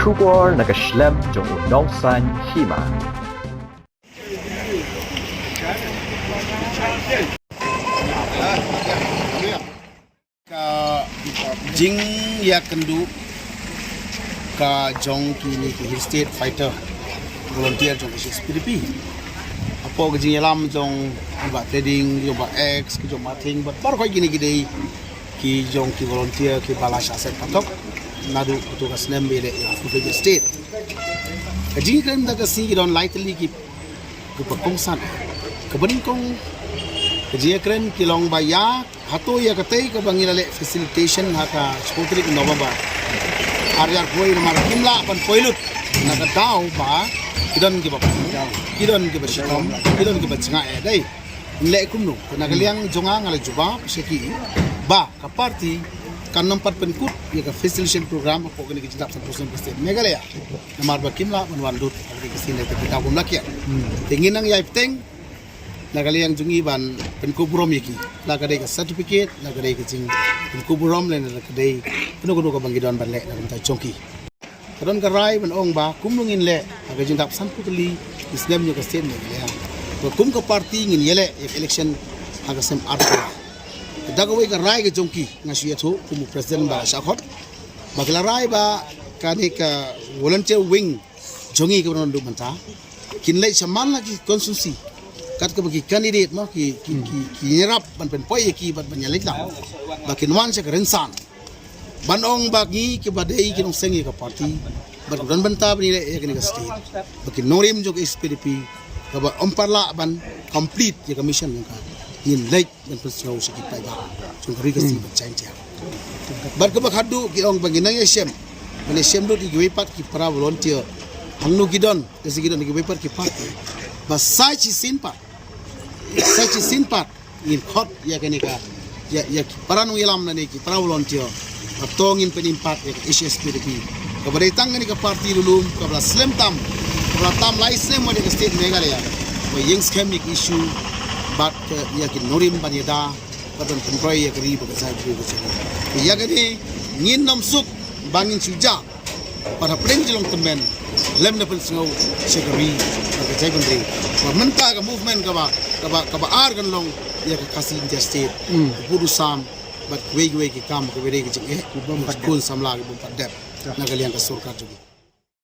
出国那个 Schlemm 中农山西嘛。Jing ya kendu ka jong kini ki hill state fighter volunteer jong SPDP apo ke jing yalam jong ba trading yo ba x ki jong mating but par ko gini gidei ki jong ki volunteer ki balas aset patok nadu petugas nembele ya full state ka jing krem da ka si ki don lightly ki pekongsan kebenkong Kerja keren kilong baya hato ya katai ke bangilale facilitation haka skutri nova ba area koi namar kimla pan poilut naga tau ba kidon ke bapa kidon ke bersyukur kidon ke bercenga dai le kumno naga liang jonga ngale juba seki ba ka party kan nompat penkut ya ka facilitation program apa kene ke jitap 100% megalaya namar ba kimla pan wandut ke sini te kita pun lakia tingin nang yai teng Nagaliang jungi ban penkuburom yaki lagade ka certificate lagade ka jing penkuburom len lagade kuno ka bangidon ban le na ta chongki kadon ka rai ban ong ba kumlungin le aga jing dap san putli islam nyo ka state ne ya ko kum ka party ngin yele election aga sem arko daga we ka rai ka chongki ngasi yatho kum president ba shakhot bagla rai ba kani ka volunteer wing jongi ka non du manta kinlai saman lagi konsumsi kat ke bagi candidate mo ki nyerap ban pen poi ki ban nyalik la bakin wan se kerensan banong bagi ke badai ki nong sengi ka party ban banta bani le ya ka state bakin norim jog SPDP ka ba omparla ban complete ya commission ka yin late ban pesau se kita ba chung ri ka si ban chain cha bar ka ba khadu ki ong bagi nang esem ban esem do di pat ki para volunteer hangnu gidon kasi gidon di pat ki party basai ci sinpat in khot ya kenika ya paranu ilam nani ki para volunteer atongin penimpat ya SPDP kabare tangani ka party lulum kabla slim tam lai slim wadi ka state megalaya wa ying schemic issue but ya ki norim banyada kadon kontroy ya kri ba sai bi ya gani ngin nam suk bangin suja para prenjilong temen lem na pensingaw sekari ka jai bandri wa menta ka movement ka ba argan long ya ka kasi in state budu sam but we ki kam ka wede ki jing bat kun samla ki bum pat dep nagalian ka surkar jugi